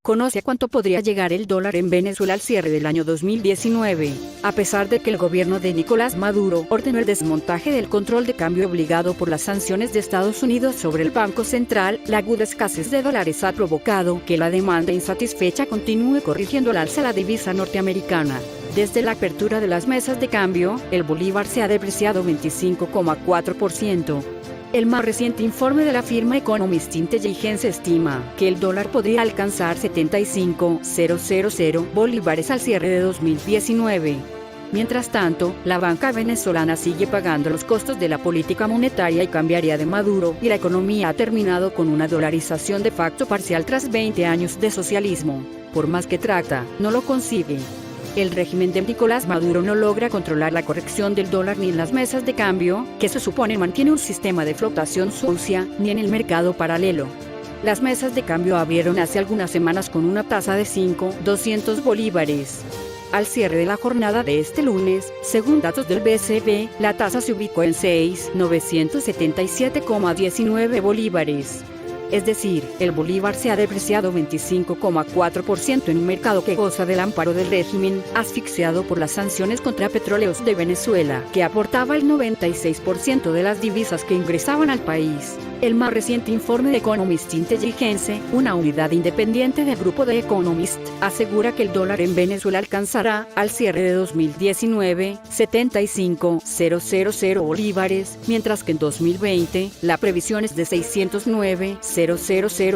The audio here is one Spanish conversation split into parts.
Conoce a cuánto podría llegar el dólar en Venezuela al cierre del año 2019. A pesar de que el gobierno de Nicolás Maduro ordenó el desmontaje del control de cambio obligado por las sanciones de Estados Unidos sobre el Banco Central, la aguda escasez de dólares ha provocado que la demanda insatisfecha continúe corrigiendo al alza la divisa norteamericana. Desde la apertura de las mesas de cambio, el bolívar se ha depreciado 25,4%. El más reciente informe de la firma Economist Intelligence estima que el dólar podría alcanzar 75,000 bolívares al cierre de 2019. Mientras tanto, la banca venezolana sigue pagando los costos de la política monetaria y cambiaria de Maduro, y la economía ha terminado con una dolarización de facto parcial tras 20 años de socialismo. Por más que trata, no lo consigue. El régimen de Nicolás Maduro no logra controlar la corrección del dólar ni en las mesas de cambio, que se supone mantiene un sistema de flotación sucia, ni en el mercado paralelo. Las mesas de cambio abrieron hace algunas semanas con una tasa de 5,200 bolívares. Al cierre de la jornada de este lunes, según datos del BCB, la tasa se ubicó en 6,977,19 bolívares. Es decir, el bolívar se ha depreciado 25,4% en un mercado que goza del amparo del régimen, asfixiado por las sanciones contra Petróleos de Venezuela, que aportaba el 96% de las divisas que ingresaban al país. El más reciente informe de Economist Intelligence, una unidad independiente del grupo de Economist, asegura que el dólar en Venezuela alcanzará, al cierre de 2019, 75,000 bolívares, mientras que en 2020, la previsión es de 609,000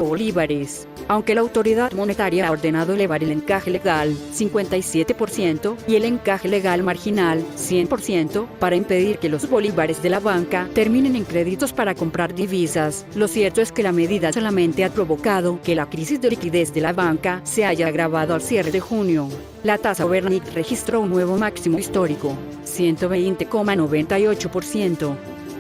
bolívares. Aunque la autoridad monetaria ha ordenado elevar el encaje legal, 57%, y el encaje legal marginal, 100%, para impedir que los bolívares de la banca terminen en créditos para comprar divisas, lo cierto es que la medida solamente ha provocado que la crisis de liquidez de la banca se haya agravado al cierre de junio. La tasa overnight registró un nuevo máximo histórico, 120,98%.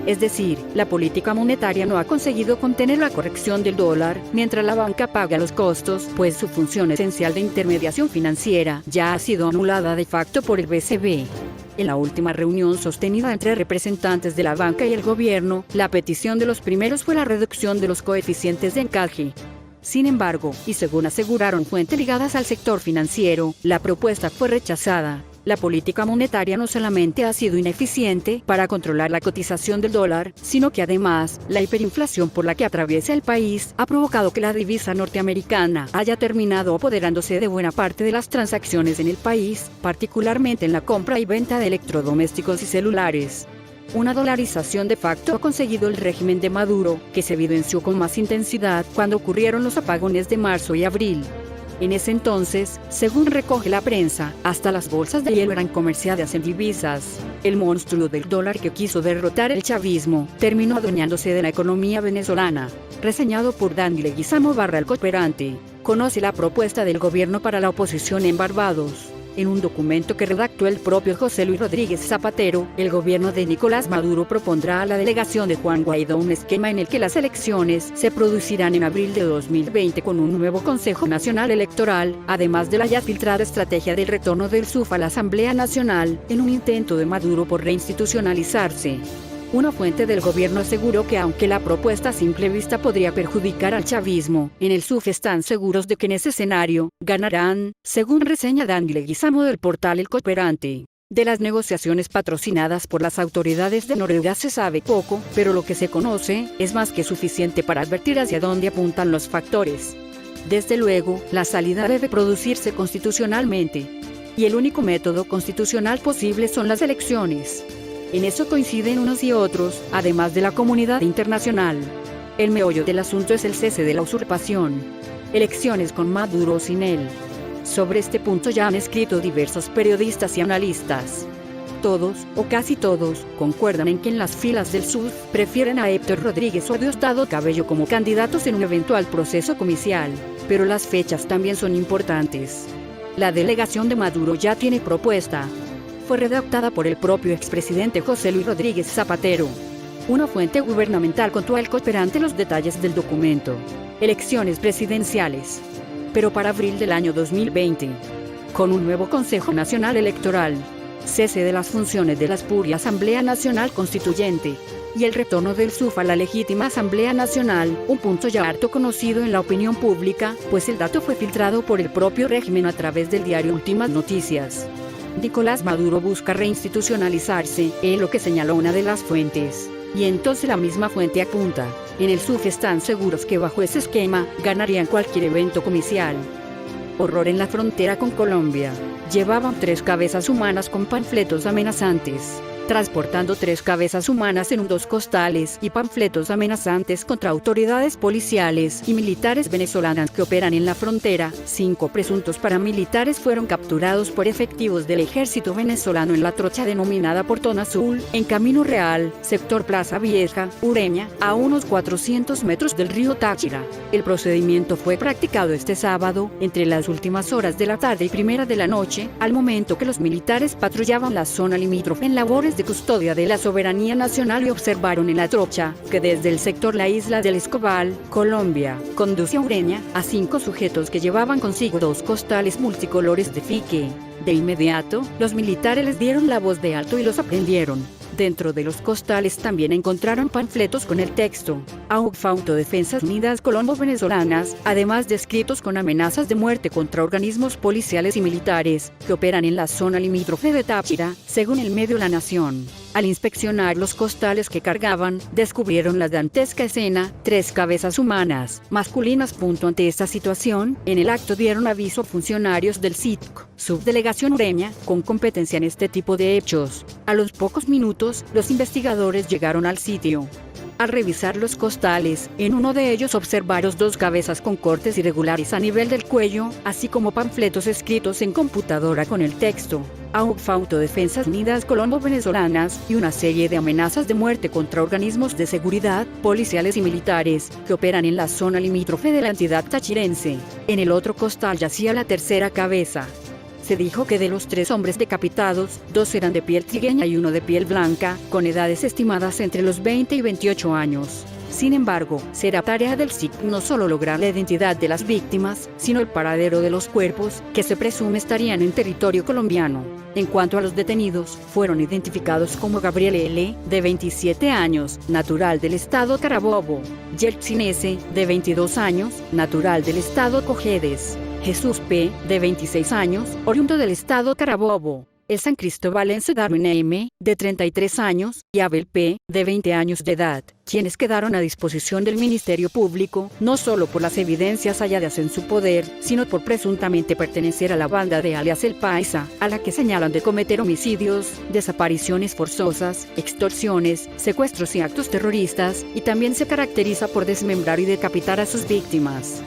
Es decir, la política monetaria no ha conseguido contener la corrección del dólar, mientras la banca paga los costos, pues su función esencial de intermediación financiera ya ha sido anulada de facto por el BCB. En la última reunión sostenida entre representantes de la banca y el gobierno, la petición de los primeros fue la reducción de los coeficientes de encaje. Sin embargo, y según aseguraron fuentes ligadas al sector financiero, la propuesta fue rechazada. La política monetaria no solamente ha sido ineficiente para controlar la cotización del dólar, sino que además, la hiperinflación por la que atraviesa el país ha provocado que la divisa norteamericana haya terminado apoderándose de buena parte de las transacciones en el país, particularmente en la compra y venta de electrodomésticos y celulares. Una dolarización de facto ha conseguido el régimen de Maduro, que se evidenció con más intensidad cuando ocurrieron los apagones de marzo y abril. En ese entonces, según recoge la prensa, hasta las bolsas de hielo eran comerciadas en divisas. El monstruo del dólar que quiso derrotar el chavismo, terminó adueñándose de la economía venezolana. Reseñado por Dani Leguizamo el cooperante. Conoce la propuesta del gobierno para la oposición en Barbados. En un documento que redactó el propio José Luis Rodríguez Zapatero, el gobierno de Nicolás Maduro propondrá a la delegación de Juan Guaidó un esquema en el que las elecciones se producirán en abril de 2020 con un nuevo Consejo Nacional Electoral, además de la ya filtrada estrategia del retorno del SUF a la Asamblea Nacional, en un intento de Maduro por reinstitucionalizarse. Una fuente del gobierno aseguró que aunque la propuesta a simple vista podría perjudicar al chavismo, en el SUF están seguros de que en ese escenario, ganarán, según reseña Dani Leguizamo del portal El Cooperante. De las negociaciones patrocinadas por las autoridades de Noruega se sabe poco, pero lo que se conoce es más que suficiente para advertir hacia dónde apuntan los factores. Desde luego, la salida debe producirse constitucionalmente. Y el único método constitucional posible son las elecciones. En eso coinciden unos y otros, además de la comunidad internacional. El meollo del asunto es el cese de la usurpación. Elecciones con Maduro o sin él. Sobre este punto ya han escrito diversos periodistas y analistas. Todos, o casi todos, concuerdan en que en las filas del SUF prefieren a Héctor Rodríguez o Diosdado Cabello como candidatos en un eventual proceso comicial. Pero las fechas también son importantes. La delegación de Maduro ya tiene propuesta. Fue redactada por el propio expresidente José Luis Rodríguez Zapatero. Una fuente gubernamental contó al cooperante los detalles del documento. Elecciones presidenciales. Pero para abril del año 2020. Con un nuevo Consejo Nacional Electoral. Cese de las funciones de la espuria Asamblea Nacional Constituyente. y el retorno del SUF a la legítima Asamblea Nacional, un punto ya harto conocido en la opinión pública, pues el dato fue filtrado por el propio régimen a través del diario Últimas Noticias. Nicolás Maduro busca reinstitucionalizarse, es lo que señaló una de las fuentes. Y entonces la misma fuente apunta, en el SUF están seguros que bajo ese esquema, ganarían cualquier evento comicial. Horror en la frontera con Colombia. Llevaban 3 cabezas humanas con panfletos amenazantes. Transportando 3 cabezas humanas en 2 costales y panfletos amenazantes contra autoridades policiales y militares venezolanas que operan en la frontera. 5 presuntos paramilitares fueron capturados por efectivos del ejército venezolano en la trocha denominada Portón Azul, en Camino Real, sector Plaza Vieja, Ureña, a unos 400 metros del río Táchira. El procedimiento fue practicado este sábado, entre las últimas horas de la tarde y primera de la noche, al momento que los militares patrullaban la zona limítrofe en labores de custodia de la soberanía nacional y observaron en la trocha, que desde el sector La Isla del Escobal, Colombia, conduce a Ureña, a 5 sujetos que llevaban consigo 2 costales multicolores de fique. De inmediato, los militares les dieron la voz de alto y los aprendieron. Dentro de los costales también encontraron panfletos con el texto AUCFA Autodefensas Unidas Colombo-Venezolanas, además de escritos con amenazas de muerte contra organismos policiales y militares que operan en la zona limítrofe de Táchira, según el medio La Nación. Al inspeccionar los costales que cargaban, descubrieron la dantesca escena, 3 cabezas humanas, masculinas. Ante esta situación, en el acto dieron aviso a funcionarios del SITC, Subdelegación Ureña, con competencia en este tipo de hechos. A los pocos minutos, los investigadores llegaron al sitio. Al revisar los costales, en uno de ellos observaron 2 cabezas con cortes irregulares a nivel del cuello, así como panfletos escritos en computadora con el texto AUCFA Autodefensas Unidas Colombo-Venezolanas y una serie de amenazas de muerte contra organismos de seguridad, policiales y militares, que operan en la zona limítrofe de la entidad tachirense. En el otro costal yacía la tercera cabeza. Se dijo que de los 3 hombres decapitados, 2 eran de piel trigueña y 1 de piel blanca, con edades estimadas entre los 20 y 28 años. Sin embargo, será tarea del SIC no solo lograr la identidad de las víctimas, sino el paradero de los cuerpos, que se presume estarían en territorio colombiano. En cuanto a los detenidos, fueron identificados como Gabriel L., de 27 años, natural del estado Carabobo; Yeltsin S., de 22 años, natural del estado Cojedes; Jesús P., de 26 años, oriundo del estado Carabobo; el San Cristóbal Darwin M., de 33 años, y Abel P., de 20 años de edad, quienes quedaron a disposición del Ministerio Público, no solo por las evidencias halladas en su poder, sino por presuntamente pertenecer a la banda de alias El Paisa, a la que señalan de cometer homicidios, desapariciones forzosas, extorsiones, secuestros y actos terroristas, y también se caracteriza por desmembrar y decapitar a sus víctimas.